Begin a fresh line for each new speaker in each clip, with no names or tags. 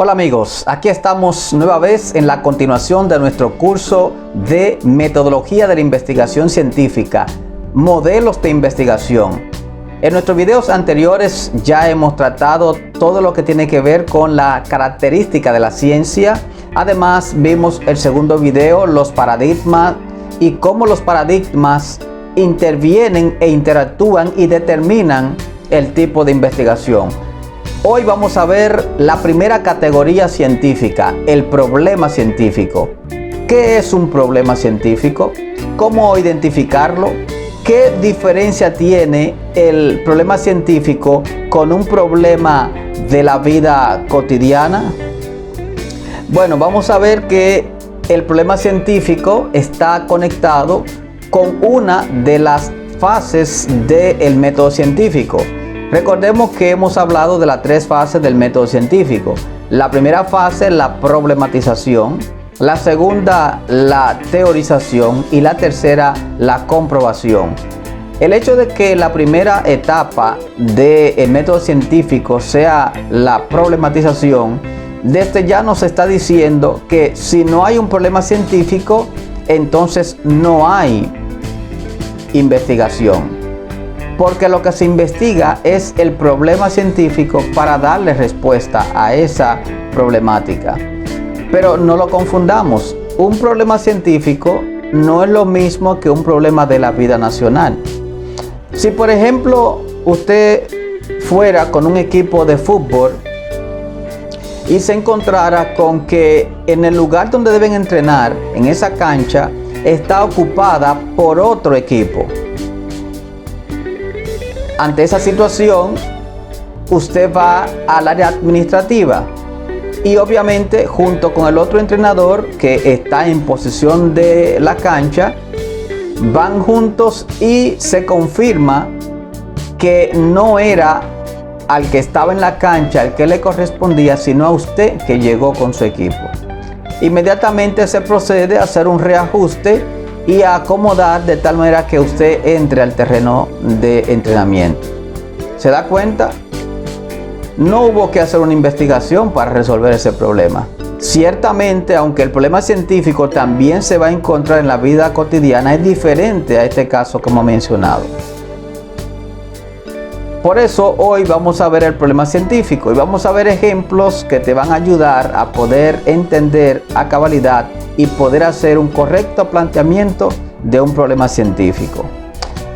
Hola amigos, aquí estamos nueva vez en la continuación de nuestro curso de Metodología de la Investigación Científica, Modelos de Investigación. En nuestros videos anteriores ya hemos tratado todo lo que tiene que ver con la característica de la ciencia. Además vimos el segundo video, los paradigmas y cómo los paradigmas intervienen e interactúan y determinan el tipo de investigación. Hoy vamos a ver la primera categoría científica, el problema científico. ¿Qué es un problema científico? ¿Cómo identificarlo? ¿Qué diferencia tiene el problema científico con un problema de la vida cotidiana? Bueno, vamos a ver que el problema científico está conectado con una de las fases del método científico. Recordemos que hemos hablado de las tres fases del método científico. La primera fase, la problematización. La segunda, la teorización. Y la tercera, la comprobación. El hecho de que la primera etapa del método científico sea la problematización, desde ya nos está diciendo que si no hay un problema científico, entonces no hay investigación. Porque lo que se investiga es el problema científico para darle respuesta a esa problemática. Pero no lo confundamos. Un problema científico no es lo mismo que un problema de la vida nacional. Si por ejemplo usted fuera con un equipo de fútbol y se encontrara con que en el lugar donde deben entrenar, en esa cancha, está ocupada por otro equipo. Ante esa situación, usted va al área administrativa y obviamente junto con el otro entrenador que está en posesión de la cancha, van juntos y se confirma que no era al que estaba en la cancha el que le correspondía, sino a usted que llegó con su equipo. Inmediatamente se procede a hacer un reajuste y a acomodar de tal manera que usted entre al terreno de entrenamiento. ¿Se da cuenta? No hubo que hacer una investigación para resolver ese problema. Ciertamente, aunque el problema científico también se va a encontrar en la vida cotidiana, es diferente a este caso como he mencionado. Por eso hoy vamos a ver el problema científico y vamos a ver ejemplos que te van a ayudar a poder entender a cabalidad y poder hacer un correcto planteamiento de un problema científico.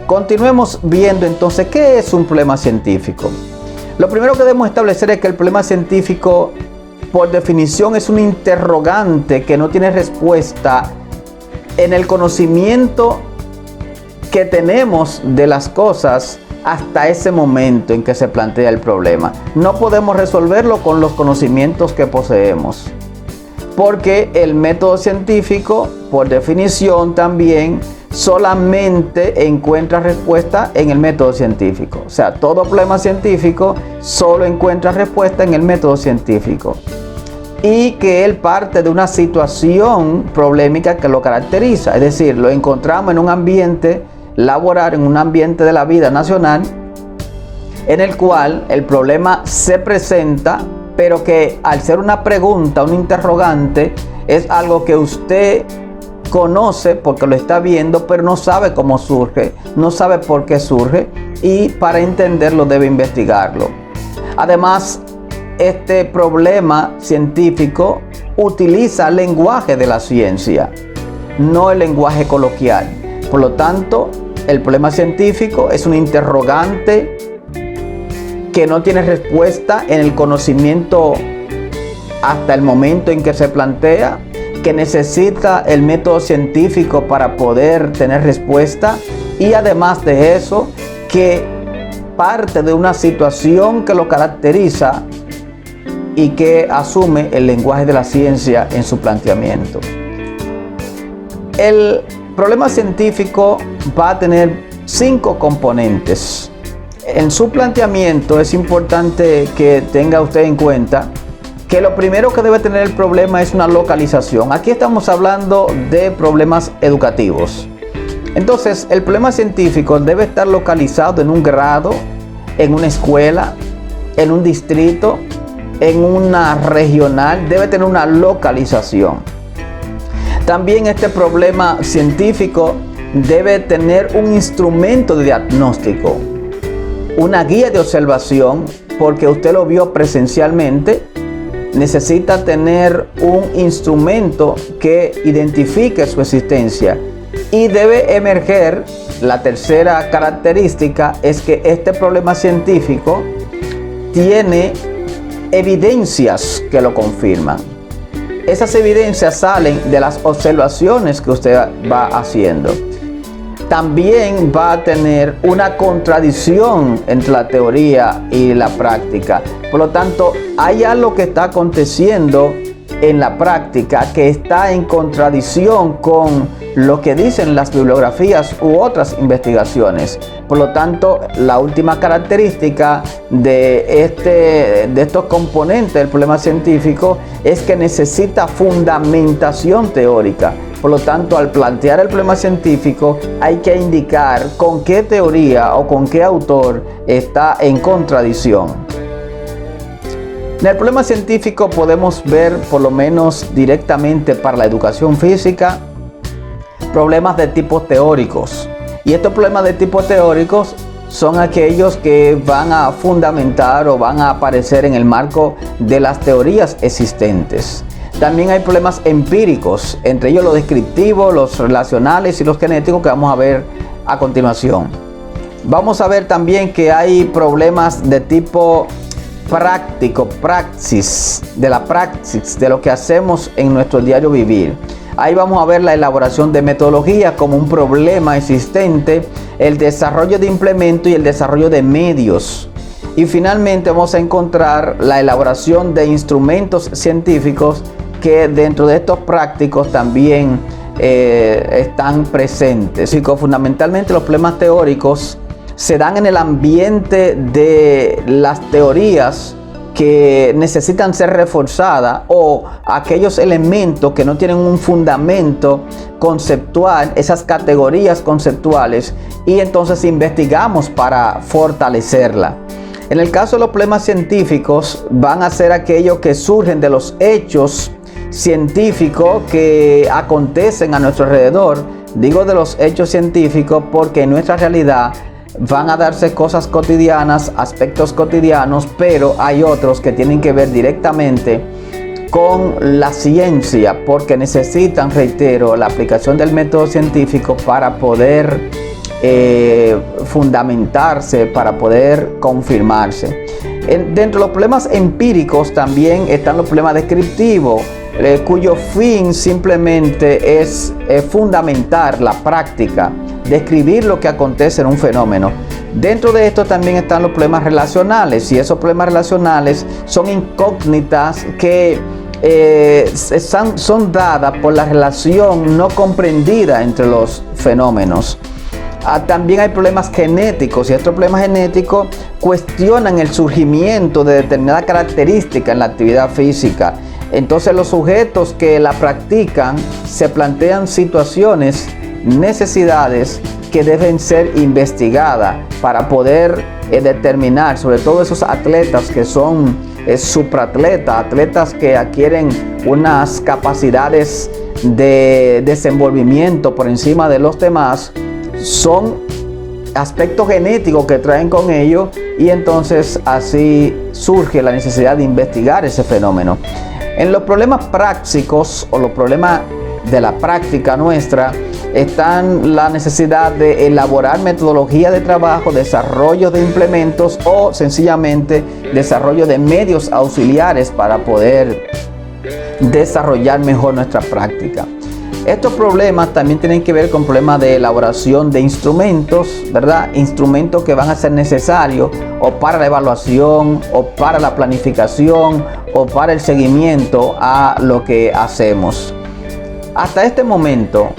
Continuemos viendo entonces qué es un problema científico. Lo primero que debemos establecer es que el problema científico, por definición, es un interrogante que no tiene respuesta en el conocimiento que tenemos de las cosas hasta ese momento en que se plantea el problema. No podemos resolverlo con los conocimientos que poseemos. Porque el método científico, por definición también, solamente encuentra respuesta en el método científico. O sea, todo problema científico solo encuentra respuesta en el método científico. Y que él parte de una situación problemática que lo caracteriza. Es decir, lo encontramos en un ambiente laboral, en un ambiente de la vida nacional, en el cual el problema se presenta, pero que al ser una pregunta, un interrogante, es algo que usted conoce porque lo está viendo, pero no sabe cómo surge, no sabe por qué surge, y para entenderlo debe investigarlo. Además, este problema científico utiliza el lenguaje de la ciencia, no el lenguaje coloquial. Por lo tanto, el problema científico es un interrogante que no tiene respuesta en el conocimiento hasta el momento en que se plantea, que necesita el método científico para poder tener respuesta, y además de eso, que parte de una situación que lo caracteriza y que asume el lenguaje de la ciencia en su planteamiento. El problema científico va a tener 5 componentes. En su planteamiento es importante que tenga usted en cuenta que lo primero que debe tener el problema es una localización. Aquí estamos hablando de problemas educativos. Entonces, el problema científico debe estar localizado en un grado, en una escuela, en un distrito, en una regional, debe tener una localización. También este problema científico debe tener un instrumento de diagnóstico, una guía de observación, porque usted lo vio presencialmente. Necesita tener un instrumento que identifique su existencia, y debe emerger. La tercera característica es que este problema científico tiene evidencias que lo confirman. Esas evidencias salen de las observaciones que usted va haciendo. También va a tener una contradicción entre la teoría y la práctica. Por lo tanto, hay algo que está aconteciendo en la práctica que está en contradicción con lo que dicen las bibliografías u otras investigaciones. Por lo tanto, la última característica de estos componentes del problema científico es que necesita fundamentación teórica. Por lo tanto, al plantear el problema científico hay que indicar con qué teoría o con qué autor está en contradicción. En el problema científico podemos ver, por lo menos directamente para la educación física, problemas de tipo teóricos. Y estos problemas de tipo teóricos son aquellos que van a fundamentar o van a aparecer en el marco de las teorías existentes. También hay problemas empíricos, entre ellos los descriptivos, los relacionales y los genéticos, que vamos a ver a continuación. Vamos a ver también que hay problemas de tipo práctico, praxis, de lo que hacemos en nuestro diario vivir. Ahí vamos a ver la elaboración de metodología como un problema existente, el desarrollo de implementos y el desarrollo de medios. Y finalmente vamos a encontrar la elaboración de instrumentos científicos que dentro de estos prácticos también están presentes. Fundamentalmente los problemas teóricos se dan en el ambiente de las teorías que necesitan ser reforzadas, o aquellos elementos que no tienen un fundamento conceptual, esas categorías conceptuales, y entonces investigamos para fortalecerla. En el caso de los problemas científicos, van a ser aquellos que surgen de los hechos científicos que acontecen a nuestro alrededor. Digo de los hechos científicos porque en nuestra realidad van a darse cosas cotidianas, aspectos cotidianos, pero hay otros que tienen que ver directamente con la ciencia, porque necesitan, reitero, la aplicación del método científico para poder fundamentarse, para poder confirmarse. Dentro de los problemas empíricos también están los problemas descriptivos, cuyo fin simplemente es fundamentar la práctica, describir lo que acontece en un fenómeno. Dentro de esto también están los problemas relacionales, y esos problemas relacionales son incógnitas que son dadas por la relación no comprendida entre los fenómenos. También hay problemas genéticos, y estos problemas genéticos cuestionan el surgimiento de determinada característica en la actividad física. Entonces los sujetos que la practican se plantean situaciones, necesidades que deben ser investigadas para poder determinar, sobre todo esos atletas que son supratletas, atletas que adquieren unas capacidades de desenvolvimiento por encima de los demás. Son aspectos genéticos que traen con ello, y entonces así surge la necesidad de investigar ese fenómeno. En los problemas prácticos o los problemas de la práctica nuestra están la necesidad de elaborar metodología de trabajo, desarrollo de implementos o sencillamente desarrollo de medios auxiliares para poder desarrollar mejor nuestra práctica. Estos problemas también tienen que ver con problemas de elaboración de instrumentos, ¿verdad? Instrumentos que van a ser necesarios o para la evaluación, o para la planificación, o para el seguimiento a lo que hacemos. Hasta este momento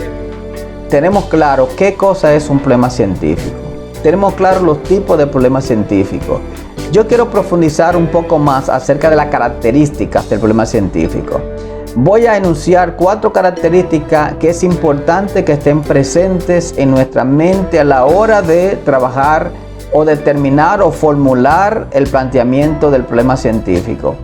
tenemos claro qué cosa es un problema científico. Tenemos claro los tipos de problemas científicos. Yo quiero profundizar un poco más acerca de las características del problema científico. Voy a enunciar 4 características que es importante que estén presentes en nuestra mente a la hora de trabajar o determinar o formular el planteamiento del problema científico.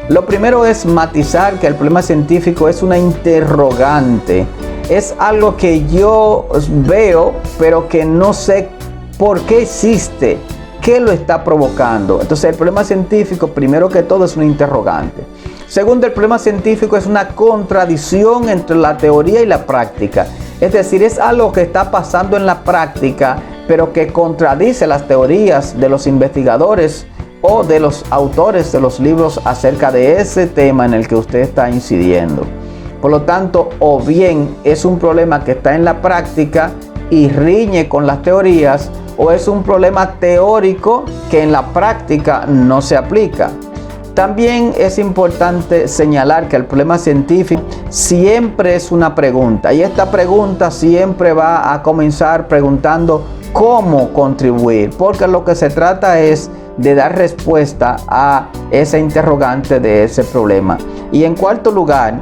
Lo primero es matizar que el problema científico es una interrogante. Es algo que yo veo, pero que no sé por qué existe, qué lo está provocando. Entonces, el problema científico, primero que todo, es una interrogante. Segundo, el problema científico es una contradicción entre la teoría y la práctica. Es decir, es algo que está pasando en la práctica, pero que contradice las teorías de los investigadores o de los autores de los libros acerca de ese tema en el que usted está incidiendo. Por lo tanto, o bien es un problema que está en la práctica y riñe con las teorías, o es un problema teórico que en la práctica no se aplica. También es importante señalar que el problema científico siempre es una pregunta, y esta pregunta siempre va a comenzar preguntando cómo contribuir, porque lo que se trata es de dar respuesta a esa interrogante de ese problema. Y en cuarto lugar,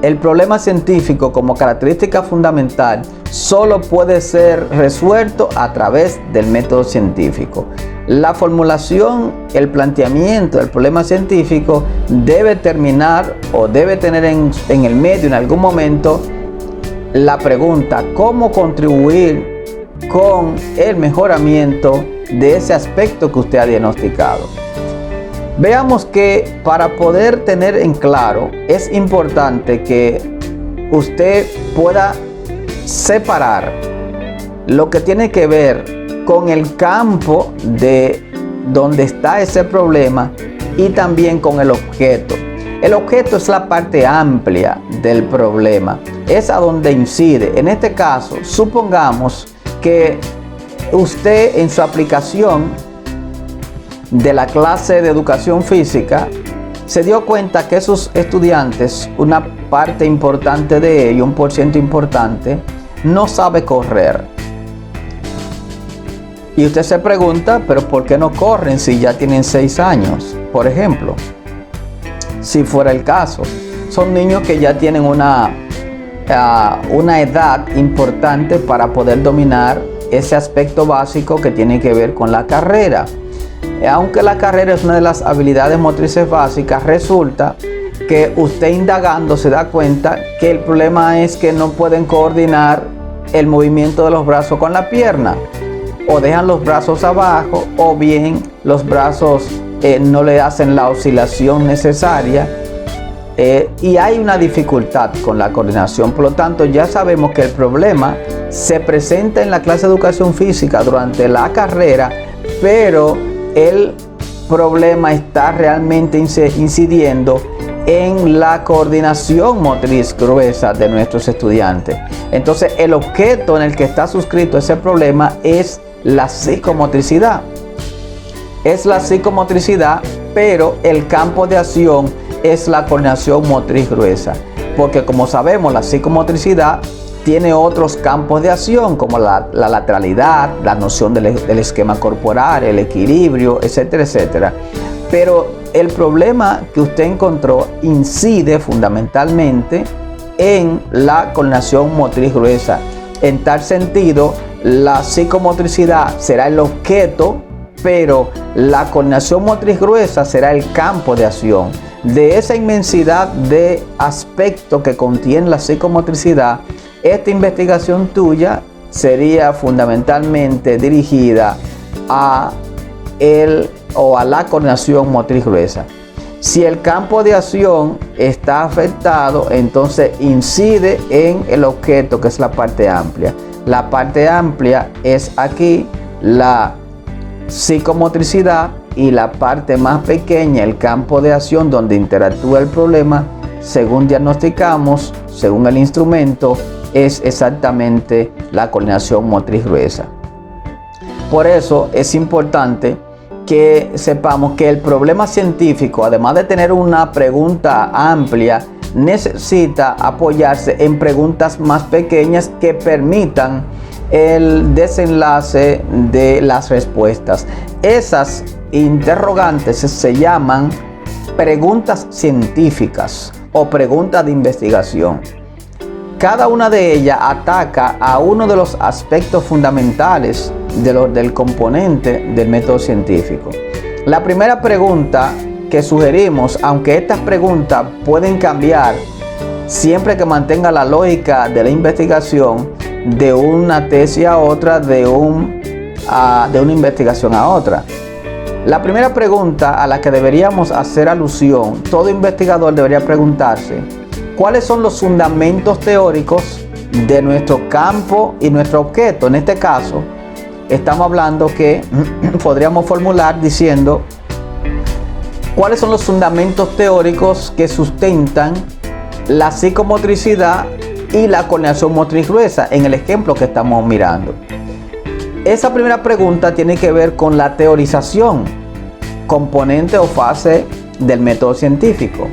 el problema científico como característica fundamental solo puede ser resuelto a través del método científico. La formulación, el planteamiento del problema científico debe terminar o debe tener en el medio en algún momento la pregunta: ¿cómo contribuir con el mejoramiento de ese aspecto que usted ha diagnosticado? Veamos que para poder tener en claro es importante que usted pueda separar lo que tiene que ver con el campo de donde está ese problema y también con el objeto. El objeto es la parte amplia del problema, es a donde incide. En este caso, supongamos que usted en su aplicación de la clase de educación física se dio cuenta que esos estudiantes, una parte importante de ellos, un porciento importante, no sabe correr. Y usted se pregunta, pero ¿por qué no corren si ya tienen 6 años? Por ejemplo, si fuera el caso, son niños que ya tienen una edad importante para poder dominar ese aspecto básico que tiene que ver con la carrera. Aunque la carrera es una de las habilidades motrices básicas, resulta que usted indagando se da cuenta que el problema es que no pueden coordinar el movimiento de los brazos con la pierna, o dejan los brazos abajo, o bien los brazos no le hacen la oscilación necesaria, y hay una dificultad con la coordinación. Por lo tanto, ya sabemos que el problema se presenta en la clase de educación física durante la carrera, pero el problema está realmente incidiendo en la coordinación motriz gruesa de nuestros estudiantes. Entonces, el objeto en el que está suscrito ese problema es la psicomotricidad. Es la psicomotricidad, pero el campo de acción es la coordinación motriz gruesa. Porque como sabemos, la psicomotricidad tiene otros campos de acción como la lateralidad, la noción del esquema corporal, el equilibrio, etcétera, etcétera. Pero el problema que usted encontró incide fundamentalmente en la coordinación motriz gruesa. En tal sentido, la psicomotricidad será el objeto, pero la coordinación motriz gruesa será el campo de acción. De esa inmensidad de aspectos que contiene la psicomotricidad, esta investigación tuya sería fundamentalmente dirigida a la coordinación motriz gruesa. Si el campo de acción está afectado, entonces incide en el objeto, que es la parte amplia. La parte amplia es aquí la psicomotricidad, y la parte más pequeña, el campo de acción donde interactúa el problema, según diagnosticamos, según el instrumento, es exactamente la coordinación motriz gruesa. Por eso es importante que sepamos que el problema científico, además de tener una pregunta amplia, necesita apoyarse en preguntas más pequeñas que permitan el desenlace de las respuestas. Esas interrogantes se llaman preguntas científicas o preguntas de investigación. Cada una de ellas ataca a uno de los aspectos fundamentales del componente del método científico. La primera pregunta que sugerimos, aunque estas preguntas pueden cambiar siempre que mantenga la lógica de la investigación de una tesis a otra, de una investigación a otra. La primera pregunta a la que deberíamos hacer alusión, todo investigador debería preguntarse: ¿cuáles son los fundamentos teóricos de nuestro campo y nuestro objeto? En este caso, estamos hablando que podríamos formular diciendo: ¿cuáles son los fundamentos teóricos que sustentan la psicomotricidad y la coordinación motriz gruesa en el ejemplo que estamos mirando? Esa primera pregunta tiene que ver con la teorización, componente o fase del método científico.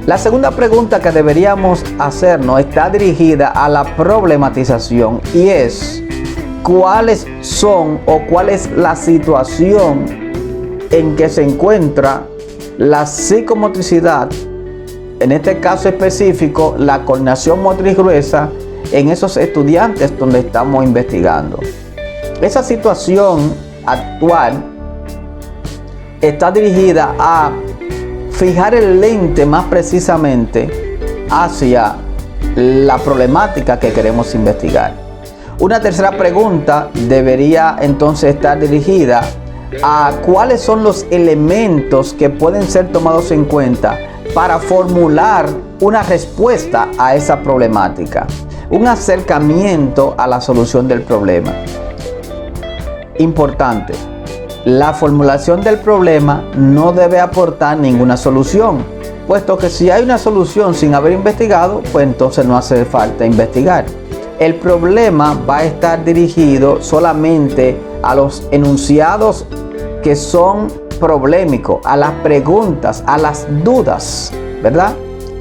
La segunda pregunta que deberíamos hacernos está dirigida a la problematización y es: ¿cuáles son o cuál es la situación en que se encuentra la psicomotricidad, en este caso específico la coordinación motriz gruesa, en esos estudiantes donde estamos investigando? Esa situación actual está dirigida a fijar el lente más precisamente hacia la problemática que queremos investigar. Una tercera pregunta debería entonces estar dirigida a cuáles son los elementos que pueden ser tomados en cuenta para formular una respuesta a esa problemática, un acercamiento a la solución del problema. Importante, la formulación del problema no debe aportar ninguna solución, puesto que si hay una solución sin haber investigado, pues entonces no hace falta investigar. El problema va a estar dirigido solamente a los enunciados que son problemáticos, a las preguntas, a las dudas, ¿verdad?,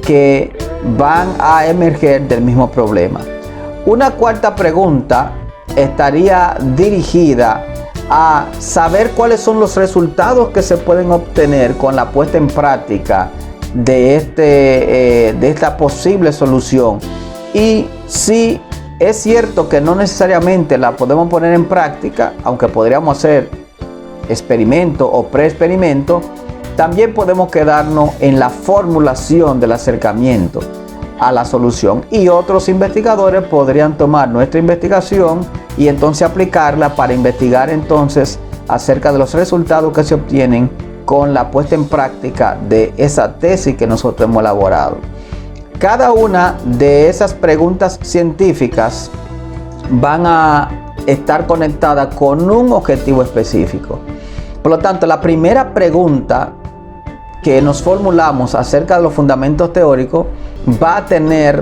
que van a emerger del mismo problema. Una cuarta pregunta estaría dirigida a saber cuáles son los resultados que se pueden obtener con la puesta en práctica de esta posible solución, y si es cierto que no necesariamente la podemos poner en práctica, aunque podríamos hacer experimento o pre-experimento, también podemos quedarnos en la formulación del acercamiento a la solución, y otros investigadores podrían tomar nuestra investigación y entonces aplicarla para investigar entonces acerca de los resultados que se obtienen con la puesta en práctica de esa tesis que nosotros hemos elaborado. Cada una de esas preguntas científicas van a estar conectadas con un objetivo específico. Por lo tanto, la primera pregunta que nos formulamos acerca de los fundamentos teóricos va a tener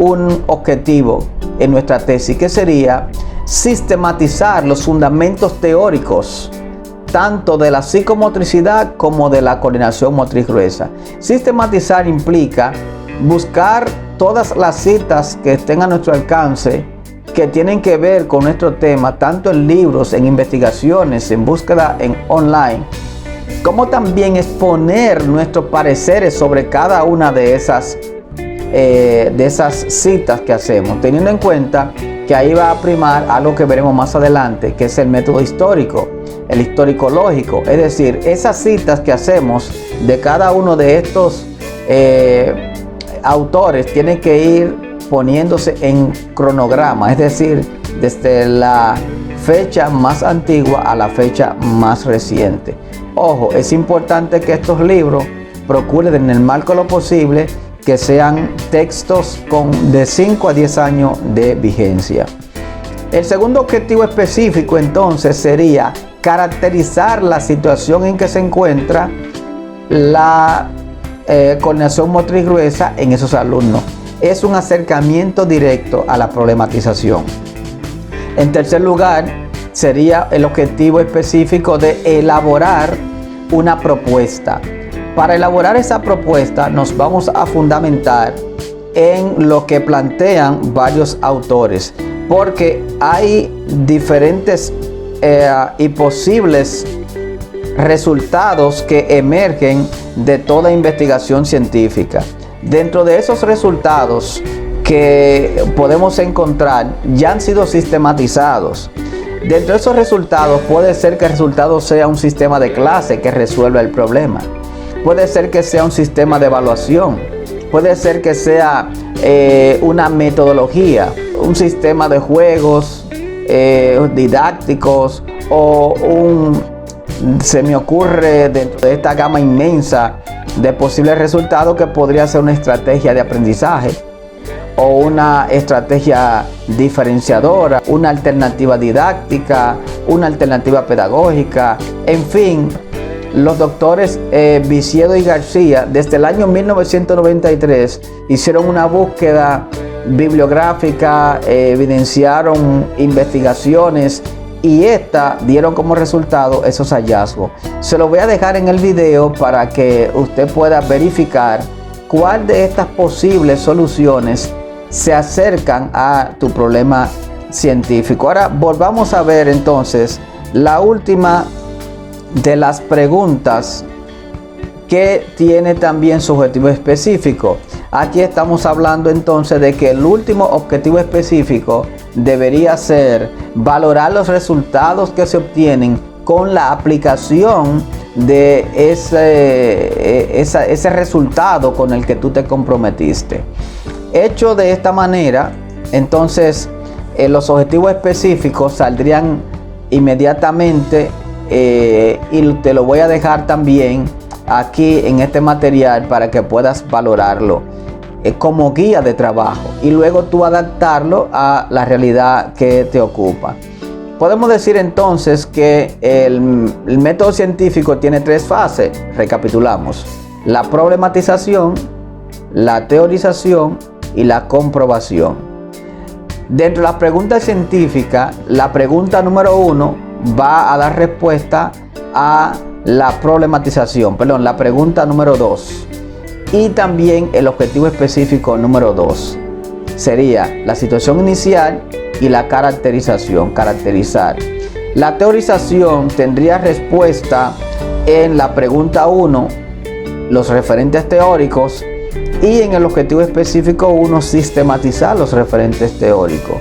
un objetivo en nuestra tesis, que sería sistematizar los fundamentos teóricos tanto de la psicomotricidad como de la coordinación motriz gruesa. Sistematizar implica buscar todas las citas que estén a nuestro alcance, que tienen que ver con nuestro tema, tanto en libros, en investigaciones, en búsqueda en online, como también exponer nuestros pareceres sobre cada una de esas citas que hacemos, teniendo en cuenta que ahí va a primar algo que veremos más adelante, que es el método histórico, el histórico-lógico. Es decir, esas citas que hacemos de cada uno de estos autores tienen que ir poniéndose en cronograma, es decir, desde la fecha más antigua a la fecha más reciente. Ojo, es importante que estos libros procuren, en el marco de lo posible, que sean textos de 5 a 10 años de vigencia. El segundo objetivo específico entonces sería caracterizar la situación en que se encuentra la coordinación motriz gruesa en esos alumnos. Es un acercamiento directo a la problematización. En tercer lugar, sería el objetivo específico de elaborar una propuesta. Para elaborar esa propuesta nos vamos a fundamentar en lo que plantean varios autores, porque hay diferentes y posibles resultados que emergen de toda investigación científica. Dentro de esos resultados que podemos encontrar ya han sido sistematizados. Dentro de esos resultados puede ser que el resultado sea un sistema de clase que resuelva el problema. puede ser que sea un sistema de evaluación, puede ser que sea una metodología, un sistema de juegos didácticos o se me ocurre dentro de esta gama inmensa de posibles resultados que podría ser una estrategia de aprendizaje o una estrategia diferenciadora, una alternativa didáctica, una alternativa pedagógica, en fin. Los doctores Viciedo y García desde el año 1993 hicieron una búsqueda bibliográfica, evidenciaron investigaciones y dieron como resultado esos hallazgos. Se lo voy a dejar en el video para que usted pueda verificar cuál de estas posibles soluciones se acercan a tu problema científico. Ahora volvamos a ver entonces la última de las preguntas que tiene también su objetivo específico. Aquí estamos hablando entonces de que el último objetivo específico debería ser valorar los resultados que se obtienen con la aplicación de ese resultado con el que tú te comprometiste. Hecho de esta manera, entonces los objetivos específicos saldrían inmediatamente y te lo voy a dejar también aquí en este material para que puedas valorarlo como guía de trabajo y luego tú adaptarlo a la realidad que te ocupa. Podemos decir entonces que el método científico tiene 3 fases. Recapitulamos: la problematización, la teorización y la comprobación. Dentro de las preguntas científicas, la pregunta número 1 va a dar respuesta a la problematización, la pregunta número 2. Y también el objetivo específico número 2 sería la situación inicial y la caracterización, caracterizar. La teorización tendría respuesta en la pregunta 1, los referentes teóricos, y en el objetivo específico 1, sistematizar los referentes teóricos.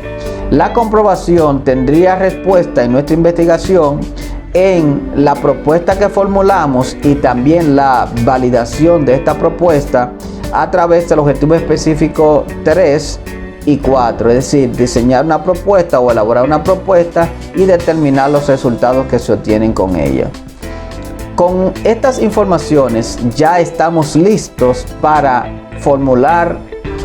La comprobación tendría respuesta en nuestra investigación en la propuesta que formulamos y también la validación de esta propuesta a través del objetivo específico 3 y 4, es decir, diseñar una propuesta o elaborar una propuesta y determinar los resultados que se obtienen con ella. Con estas informaciones ya estamos listos para formular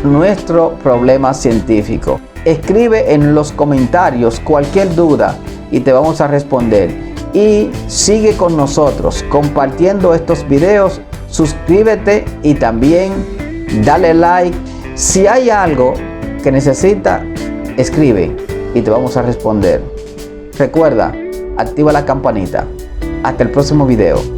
nuestro problema científico. Escribe en los comentarios cualquier duda y te vamos a responder. Y sigue con nosotros compartiendo estos videos. Suscríbete y también dale like. Si hay algo que necesita, escribe y te vamos a responder. Recuerda, activa la campanita. Hasta el próximo video.